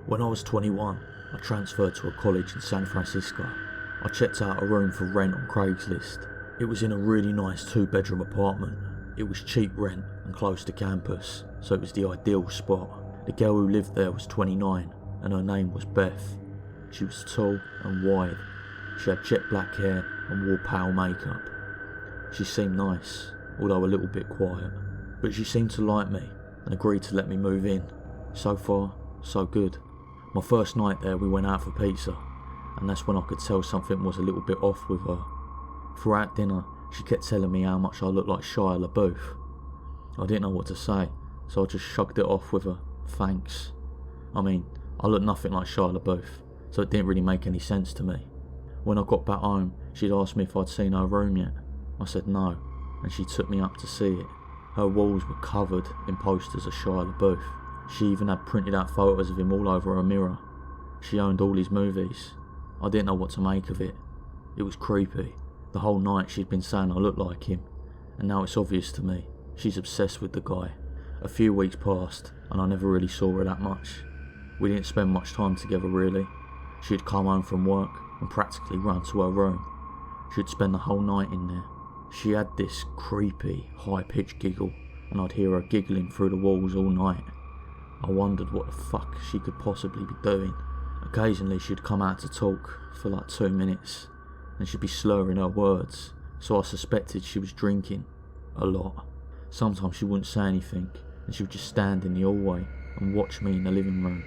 When I was 21, I transferred to a college in San Francisco. I checked out a room for rent on Craigslist. It was in a really nice 2-bedroom apartment. It was cheap rent and close to campus, so it was the ideal spot. The girl who lived there was 29 and her name was Beth. She was tall and wide. She had jet black hair and wore pale makeup. She seemed nice, although a little bit quiet, but she seemed to like me and agreed to let me move in. So far, so good. My first night there we went out for pizza, and that's when I could tell something was a little bit off with her. Throughout dinner, she kept telling me how much I looked like Shia LaBeouf. I didn't know what to say, so I just shrugged it off with a thanks. I mean, I look nothing like Shia LaBeouf, so it didn't really make any sense to me. When I got back home, she'd asked me if I'd seen her room yet. I said no, and she took me up to see it. Her walls were covered in posters of Shia LaBeouf. She even had printed out photos of him all over her mirror. She owned all his movies. I didn't know what to make of it. It was creepy. The whole night she'd been saying I looked like him, and now it's obvious to me. She's obsessed with the guy. A few weeks passed, and I never really saw her that much. We didn't spend much time together really. She'd come home from work and practically run to her room. She'd spend the whole night in there. She had this creepy, high-pitched giggle, and I'd hear her giggling through the walls all night. I wondered what the fuck she could possibly be doing. Occasionally she'd come out to talk for like 2 minutes, and she'd be slurring her words, so I suspected she was drinking a lot. Sometimes she wouldn't say anything, and she would just stand in the hallway and watch me in the living room.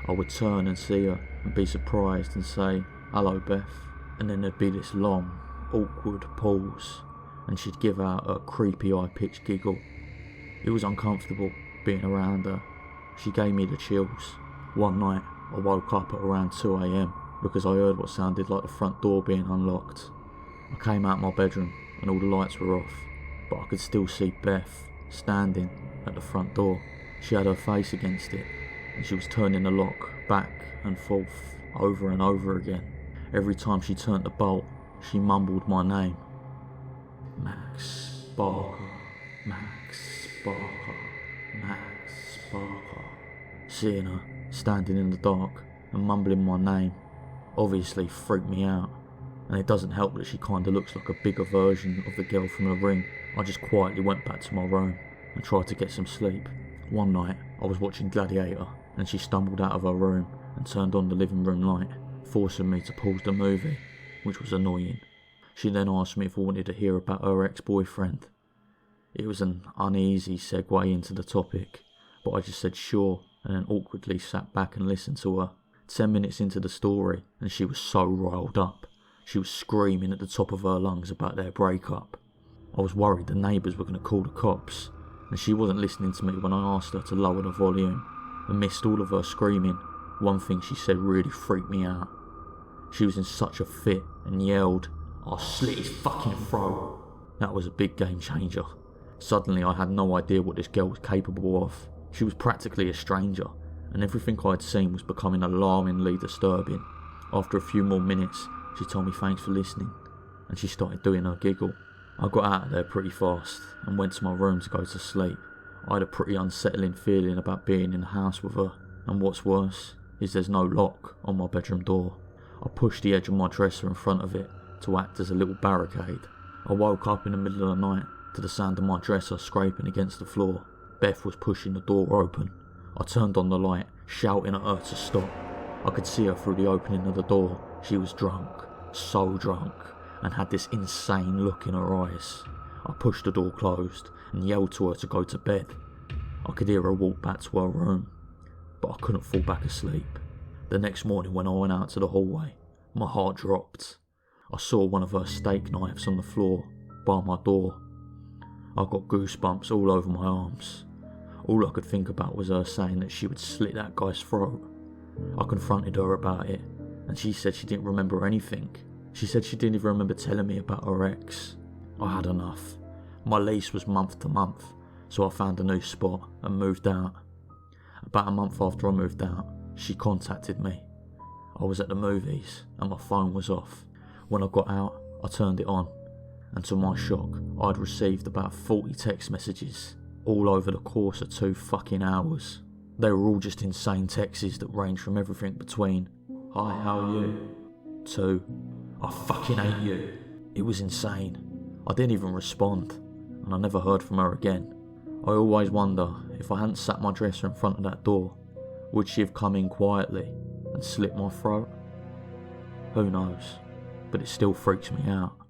I would turn and see her and be surprised and say, "Hello, Beth," and then there'd be this long, awkward pause, and she'd give out a creepy high-pitched giggle. It was uncomfortable being around her. She gave me the chills. One night, I woke up at around 2 AM because I heard what sounded like the front door being unlocked. I came out my bedroom and all the lights were off, but I could still see Beth standing at the front door. She had her face against it, and she was turning the lock back and forth over and over again. Every time she turned the bolt, she mumbled my name. Max Barker, Max Barker, Max Barker. Seeing her standing in the dark and mumbling my name obviously freaked me out, and it doesn't help that she kinda looks like a bigger version of the girl from The Ring. I just quietly went back to my room and tried to get some sleep. One night I was watching Gladiator and she stumbled out of her room and turned on the living room light, forcing me to pause the movie, which was annoying. She then asked me if I wanted to hear about her ex-boyfriend. It was an uneasy segue into the topic, but I just said sure and then awkwardly sat back and listened to her. 10 minutes into the story and she was so riled up. She was screaming at the top of her lungs about their breakup. I was worried the neighbours were going to call the cops, and she wasn't listening to me when I asked her to lower the volume. Amidst all of her screaming, one thing she said really freaked me out. She was in such a fit and yelled, "I'll slit his fucking throat." That was a big game changer. Suddenly I had no idea what this girl was capable of. She was practically a stranger, and everything I'd seen was becoming alarmingly disturbing. After a few more minutes, she told me thanks for listening, and she started doing her giggle. I got out of there pretty fast and went to my room to go to sleep. I had a pretty unsettling feeling about being in the house with her, and what's worse is there's no lock on my bedroom door. I pushed the edge of my dresser in front of it to act as a little barricade. I woke up in the middle of the night to the sound of my dresser scraping against the floor. Beth was pushing the door open. I turned on the light, shouting at her to stop. I could see her through the opening of the door. She was drunk, so drunk, and had this insane look in her eyes. I pushed the door closed and yelled to her to go to bed. I could hear her walk back to her room, but I couldn't fall back asleep. The next morning when I went out to the hallway, my heart dropped. I saw one of her steak knives on the floor by my door. I got goosebumps all over my arms. All I could think about was her saying that she would slit that guy's throat. I confronted her about it, and she said she didn't remember anything. She said she didn't even remember telling me about her ex. I had enough. My lease was month to month, so I found a new spot and moved out. About a month after I moved out, she contacted me. I was at the movies and my phone was off. When I got out, I turned it on, and to my shock, I'd received about 40 text messages, all over the course of 2 fucking hours. They were all just insane texts that ranged from everything between, "Hi, how are you?" to, "I fucking hate you." It was insane. I didn't even respond, and I never heard from her again. I always wonder, if I hadn't sat my dresser in front of that door, would she have come in quietly and slit my throat? Who knows, but it still freaks me out.